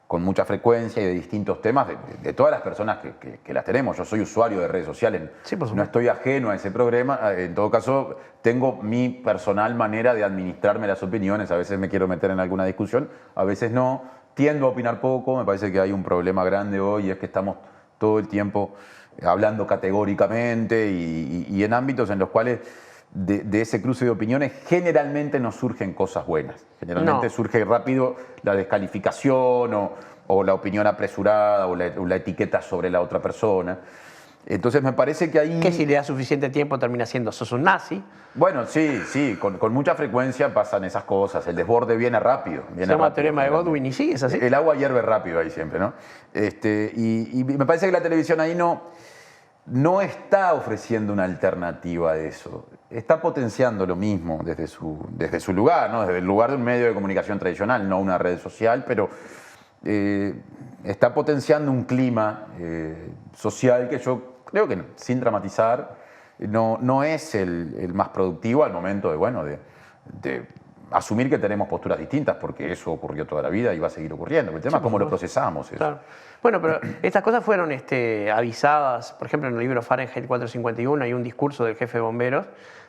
con mucha frecuencia y de distintos temas de todas las personas que las tenemos. Yo soy usuario de redes sociales, sí, no estoy ajeno a ese programa. En todo caso, tengo mi personal manera de administrarme las opiniones. A veces me quiero meter en alguna discusión, a veces no. Tiendo a opinar poco. Me parece que hay un problema grande hoy, y es que estamos todo el tiempo hablando categóricamente y en ámbitos en los cuales de ese cruce de opiniones, generalmente no surgen cosas buenas. Generalmente No. surge rápido la descalificación o la opinión apresurada o la etiqueta sobre la otra persona. Entonces me parece que ahí... Que si le da suficiente tiempo termina siendo sos un nazi. Bueno, sí, con mucha frecuencia pasan esas cosas. El desborde viene rápido. Se llama teorema de Godwin y sí, es así. El agua hierve rápido ahí siempre, ¿no? Y me parece que la televisión ahí no está ofreciendo una alternativa a eso. Está potenciando lo mismo desde su lugar, ¿no? Desde el lugar de un medio de comunicación tradicional, no una red social, pero está potenciando un clima social que yo creo que, sin dramatizar, no es el más productivo al momento de asumir que tenemos posturas distintas, porque eso ocurrió toda la vida y va a seguir ocurriendo. El tema es cómo lo procesamos. Eso. Claro. Bueno, pero estas cosas fueron avisadas, por ejemplo, en el libro Fahrenheit 451 hay un discurso del jefe de bomberos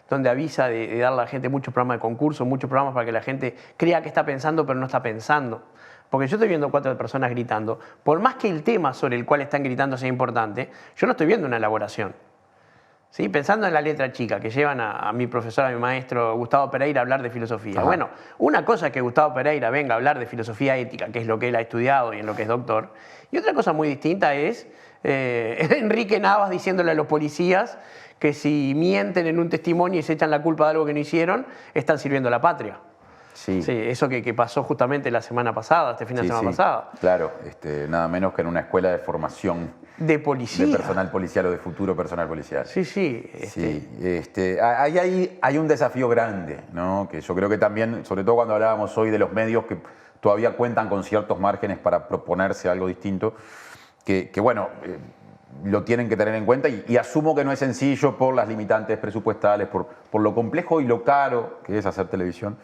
donde avisa de darle a la gente muchos programas de concurso, muchos programas para que la gente crea que está pensando, pero no está pensando. Porque yo estoy viendo 4 personas gritando. Por más que el tema sobre el cual están gritando sea importante, yo no estoy viendo una elaboración. ¿Sí? Pensando en la letra chica, que llevan a mi profesor, a mi maestro Gustavo Pereira a hablar de filosofía. Ajá. Bueno, una cosa es que Gustavo Pereira venga a hablar de filosofía ética, que es lo que él ha estudiado y en lo que es doctor. Y otra cosa muy distinta es Enrique Navas diciéndole a los policías que si mienten en un testimonio y se echan la culpa de algo que no hicieron, están sirviendo a la patria. Sí. Sí, eso que pasó justamente la semana pasada, este fin de semana pasada. Claro, nada menos que en una escuela de formación De policía. de personal policial o de futuro personal policial. Sí, sí. Sí, ahí hay un desafío grande, ¿no? Que yo creo que también, sobre todo cuando hablábamos hoy de los medios que todavía cuentan con ciertos márgenes para proponerse algo distinto, que bueno, lo tienen que tener en cuenta y asumo que no es sencillo por las limitantes presupuestales, por lo complejo y lo caro que es hacer televisión.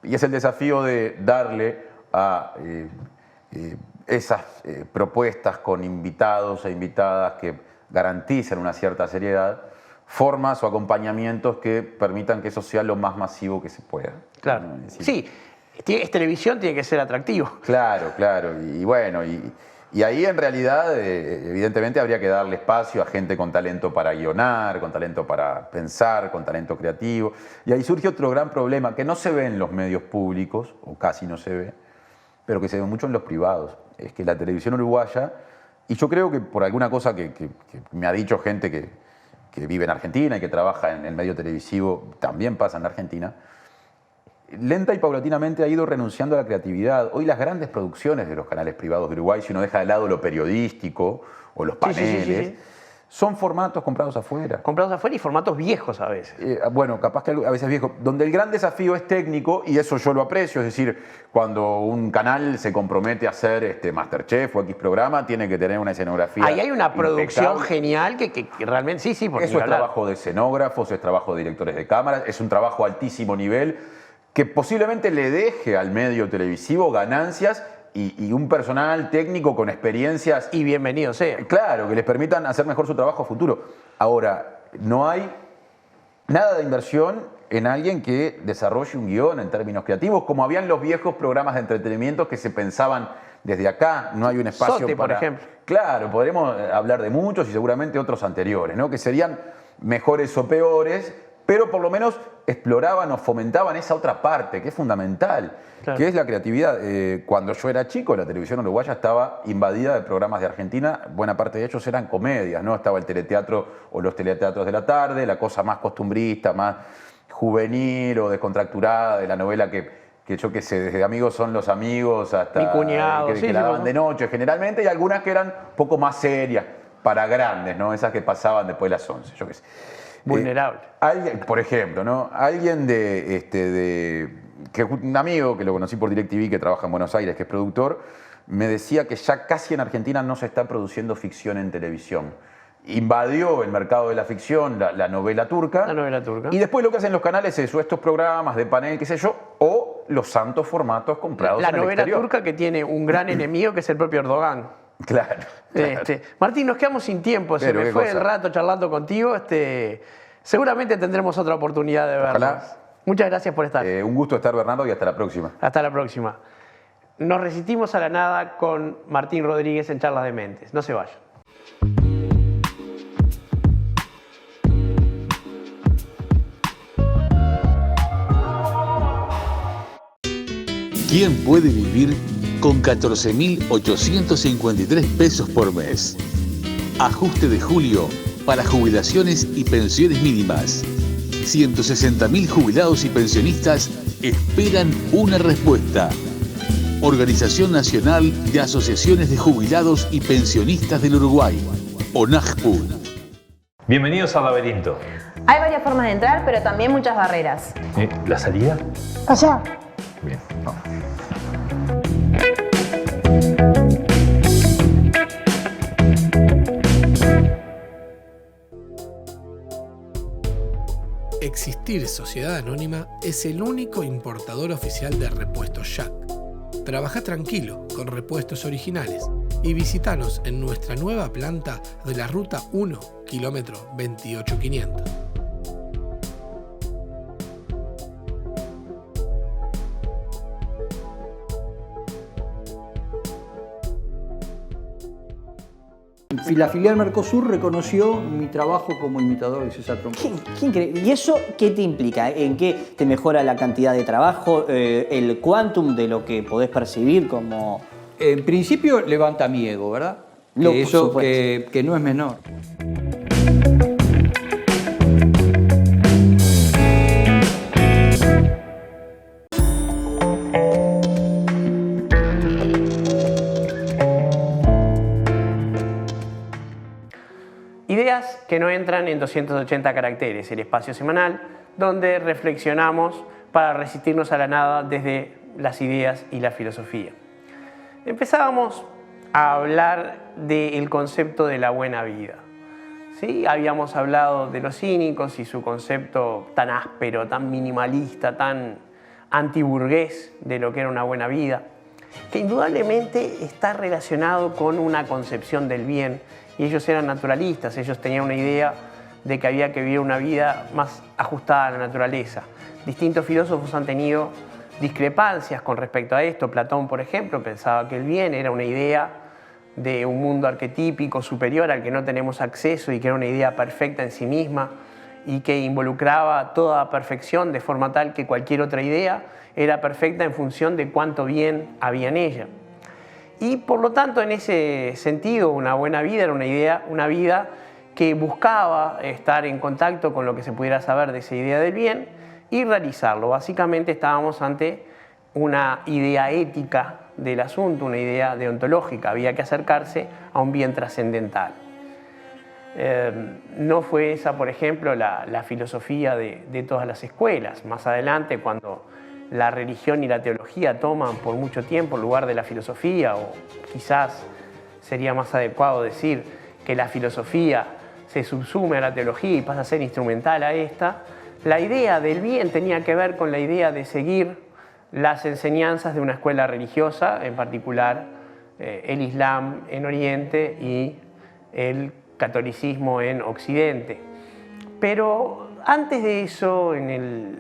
Y es el desafío de darle a esas propuestas con invitados e invitadas que garanticen una cierta seriedad, formas o acompañamientos que permitan que eso sea lo más masivo que se pueda. Claro. ¿No? Es decir, Sí, es televisión, tiene que ser atractivo. Claro. Y bueno, y ahí en realidad, evidentemente, habría que darle espacio a gente con talento para guionar, con talento para pensar, con talento creativo. Y ahí surge otro gran problema que no se ve en los medios públicos, o casi no se ve, pero que se ve mucho en los privados. Es que la televisión uruguaya, y yo creo que por alguna cosa que me ha dicho gente que vive en Argentina y que trabaja en el medio televisivo, también pasa en la Argentina, lenta y paulatinamente ha ido renunciando a la creatividad. Hoy las grandes producciones de los canales privados de Uruguay, si uno deja de lado lo periodístico o los paneles, son formatos comprados afuera. Comprados afuera y formatos viejos a veces. Bueno, capaz que a veces viejos, donde el gran desafío es técnico, y eso yo lo aprecio, es decir, cuando un canal se compromete a hacer Masterchef o X programa, tiene que tener una escenografía Ahí hay una producción impecable. genial que realmente, sí, porque Eso es trabajo de escenógrafos, es trabajo de directores de cámaras, es un trabajo a altísimo nivel que posiblemente le deje al medio televisivo ganancias y un personal técnico con experiencias. Y bienvenido sea. Claro, que les permitan hacer mejor su trabajo a futuro. Ahora, no hay nada de inversión en alguien que desarrolle un guión en términos creativos, como habían los viejos programas de entretenimiento que se pensaban desde acá. No hay un espacio Sote, para... por ejemplo. Claro, podremos hablar de muchos y seguramente otros anteriores, ¿no? Que serían mejores o peores, pero por lo menos exploraban o fomentaban esa otra parte que es fundamental, Claro. que es la creatividad. Cuando yo era chico, la televisión uruguaya estaba invadida de programas de Argentina, buena parte de ellos eran comedias, ¿no? Estaba el teleteatro o los teleteatros de la tarde, la cosa más costumbrista, más juvenil o descontracturada de la novela que yo qué sé, desde Amigos son los amigos hasta Mi cuñado, que sí, la sí, daban de noche generalmente, y algunas que eran un poco más serias, para grandes, ¿no? Esas que pasaban después de las 11, yo qué sé. Vulnerable. Alguien, por ejemplo, ¿no? Alguien un amigo que lo conocí por DirecTV, que trabaja en Buenos Aires, que es productor, me decía que ya casi en Argentina no se está produciendo ficción en televisión. Invadió el mercado de la ficción la novela turca. La novela turca. Y después lo que hacen los canales es o estos programas de panel, qué sé yo, o los santos formatos comprados La en el novela exterior. turca que tiene un gran enemigo que es el propio Erdogan. Claro. Martín, nos quedamos sin tiempo, se Pero me qué fue cosa. el rato charlando contigo. Seguramente tendremos otra oportunidad de vernos. Ojalá. Muchas gracias por estar. Un gusto estar, Bernardo, y hasta la próxima. Hasta la próxima. Nos resistimos a la nada con Martín Rodríguez en Charlas de Mentes. No se vayan. ¿Quién puede vivir con 14.853 pesos por mes? Ajuste de julio para jubilaciones y pensiones mínimas. 160.000 jubilados y pensionistas esperan una respuesta. Organización Nacional de Asociaciones de Jubilados y Pensionistas del Uruguay, ONAJPU. Bienvenidos al laberinto. Hay varias formas de entrar, pero también muchas barreras. ¿La salida? Allá. Bien, vamos. Existir Sociedad Anónima es el único importador oficial de repuestos Jack. Trabaja tranquilo con repuestos originales y visítanos en nuestra nueva planta de la Ruta 1, kilómetro 28500. La filial Mercosur reconoció mi trabajo como imitador de César Troncoso. Qué increíble. ¿Y eso qué te implica? ¿En qué te mejora la cantidad de trabajo, el quantum de lo que podés percibir como...? En principio levanta mi ego, ¿verdad? No, Que por eso supuesto. que no es menor. Ideas que no entran en 280 caracteres, el espacio semanal, donde reflexionamos para resistirnos a la nada desde las ideas y la filosofía. Empezábamos a hablar del concepto de la buena vida. ¿Sí? Habíamos hablado de los cínicos y su concepto tan áspero, tan minimalista, tan antiburgués de lo que era una buena vida, que indudablemente está relacionado con una concepción del bien. Y ellos eran naturalistas, ellos tenían una idea de que había que vivir una vida más ajustada a la naturaleza. Distintos filósofos han tenido discrepancias con respecto a esto. Platón, por ejemplo, pensaba que el bien era una idea de un mundo arquetípico superior al que no tenemos acceso y que era una idea perfecta en sí misma y que involucraba toda perfección de forma tal que cualquier otra idea era perfecta en función de cuánto bien había en ella. Y por lo tanto, en ese sentido, una buena vida era una vida que buscaba estar en contacto con lo que se pudiera saber de esa idea del bien y realizarlo. Básicamente estábamos ante una idea ética del asunto, una idea deontológica. Había que acercarse a un bien trascendental. No fue esa, por ejemplo, la filosofía de todas las escuelas. Más adelante, cuando la religión y la teología toman por mucho tiempo el lugar de la filosofía, o quizás sería más adecuado decir que la filosofía se subsume a la teología y pasa a ser instrumental a esta, la idea del bien tenía que ver con la idea de seguir las enseñanzas de una escuela religiosa, en particular el Islam en Oriente y el catolicismo en Occidente. Pero antes de eso, en el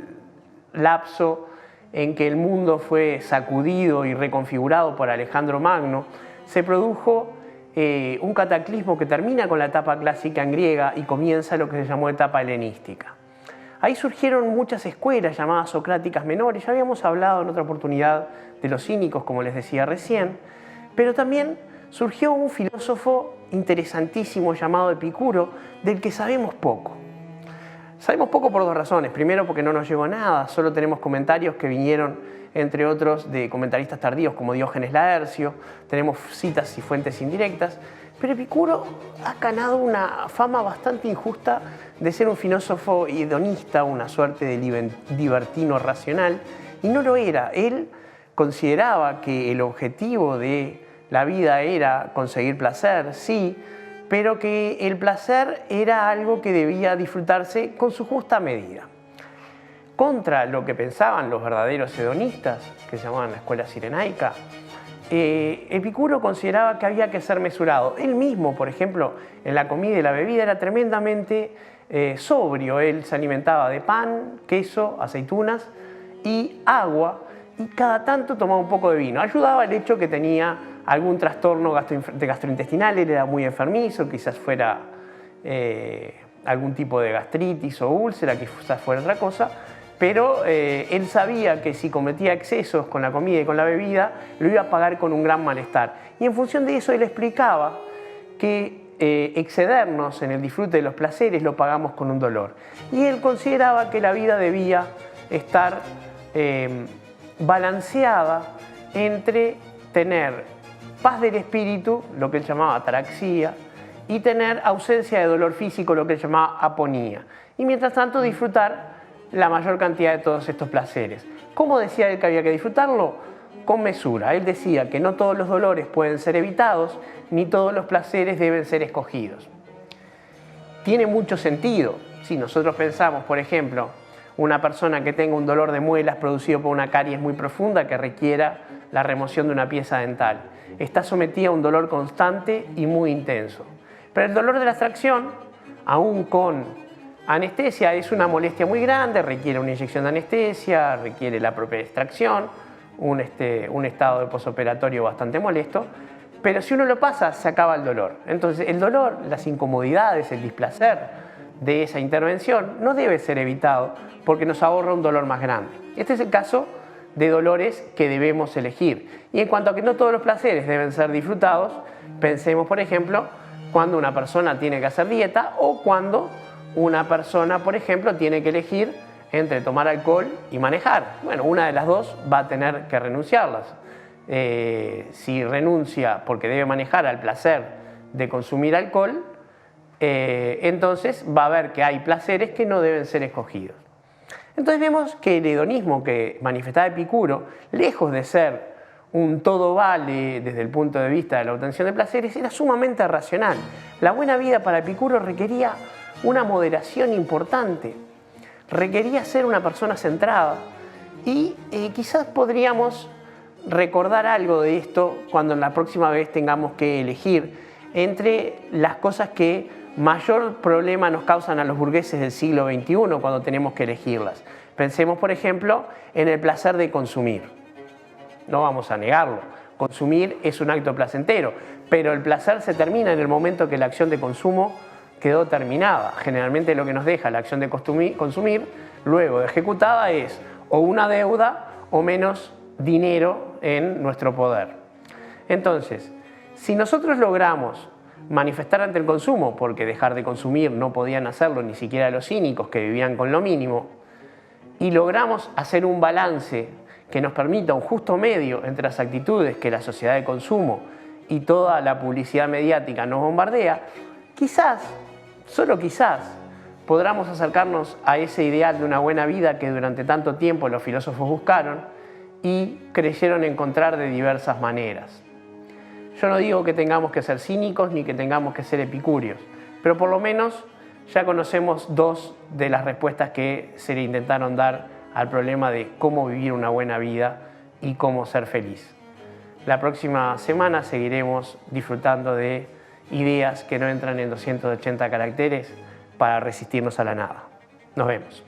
lapso en que el mundo fue sacudido y reconfigurado por Alejandro Magno, se produjo un cataclismo que termina con la etapa clásica en griega y comienza lo que se llamó etapa helenística. Ahí surgieron muchas escuelas llamadas socráticas menores. Ya habíamos hablado en otra oportunidad de los cínicos, como les decía recién, pero también surgió un filósofo interesantísimo llamado Epicuro, del que sabemos poco. Sabemos poco por dos razones. Primero, porque no nos llegó nada, solo tenemos comentarios que vinieron, entre otros, de comentaristas tardíos como Diógenes Laercio, tenemos citas y fuentes indirectas, pero Epicuro ha ganado una fama bastante injusta de ser un filósofo hedonista, una suerte de libertino racional, y no lo era. Él consideraba que el objetivo de la vida era conseguir placer, sí, pero que el placer era algo que debía disfrutarse con su justa medida. Contra lo que pensaban los verdaderos hedonistas, que se llamaban la escuela cirenaica, Epicuro consideraba que había que ser mesurado. Él mismo, por ejemplo, en la comida y la bebida era tremendamente sobrio. Él se alimentaba de pan, queso, aceitunas y agua, y cada tanto tomaba un poco de vino. Ayudaba el hecho que tenía algún trastorno gastrointestinal, él era muy enfermizo, quizás fuera algún tipo de gastritis o úlcera, quizás fuera otra cosa, pero él sabía que si cometía excesos con la comida y con la bebida, lo iba a pagar con un gran malestar. Y en función de eso él explicaba que excedernos en el disfrute de los placeres lo pagamos con un dolor. Y él consideraba que la vida debía estar balanceada entre tener paz del espíritu, lo que él llamaba ataraxia, y tener ausencia de dolor físico, lo que él llamaba aponía. Y mientras tanto disfrutar la mayor cantidad de todos estos placeres. ¿Cómo decía él que había que disfrutarlo? Con mesura. Él decía que no todos los dolores pueden ser evitados, ni todos los placeres deben ser escogidos. Tiene mucho sentido. Si nosotros pensamos, por ejemplo, una persona que tenga un dolor de muelas producido por una caries muy profunda que requiera la remoción de una pieza dental, está sometida a un dolor constante y muy intenso. Pero el dolor de la extracción, aún con anestesia, es una molestia muy grande, requiere una inyección de anestesia, requiere la propia extracción, un estado de posoperatorio bastante molesto, pero si uno lo pasa, se acaba el dolor. Entonces, el dolor, las incomodidades, el displacer de esa intervención no debe ser evitado porque nos ahorra un dolor más grande. Este es el caso de dolores que debemos elegir. Y en cuanto a que no todos los placeres deben ser disfrutados, pensemos, por ejemplo, cuando una persona tiene que hacer dieta o cuando una persona, por ejemplo, tiene que elegir entre tomar alcohol y manejar. Bueno, una de las dos va a tener que renunciarlas. Si renuncia porque debe manejar al placer de consumir alcohol, entonces va a ver que hay placeres que no deben ser escogidos. Entonces vemos que el hedonismo que manifestaba Epicuro, lejos de ser un todo vale desde el punto de vista de la obtención de placeres, era sumamente racional. La buena vida para Epicuro requería una moderación importante, requería ser una persona centrada y quizás podríamos recordar algo de esto cuando la próxima vez tengamos que elegir entre las cosas que mayor problema nos causan a los burgueses del siglo XXI cuando tenemos que elegirlas. Pensemos, por ejemplo, en el placer de consumir. No vamos a negarlo. Consumir es un acto placentero, pero el placer se termina en el momento que la acción de consumo quedó terminada. Generalmente lo que nos deja la acción de consumir, luego de ejecutada, es o una deuda o menos dinero en nuestro poder. Entonces, si nosotros logramos manifestar ante el consumo, porque dejar de consumir no podían hacerlo ni siquiera los cínicos que vivían con lo mínimo, y logramos hacer un balance que nos permita un justo medio entre las actitudes que la sociedad de consumo y toda la publicidad mediática nos bombardea, quizás, solo quizás, podamos acercarnos a ese ideal de una buena vida que durante tanto tiempo los filósofos buscaron y creyeron encontrar de diversas maneras. Yo no digo que tengamos que ser cínicos ni que tengamos que ser epicúreos, pero por lo menos ya conocemos dos de las respuestas que se le intentaron dar al problema de cómo vivir una buena vida y cómo ser feliz. La próxima semana seguiremos disfrutando de ideas que no entran en 280 caracteres para resistirnos a la nada. Nos vemos.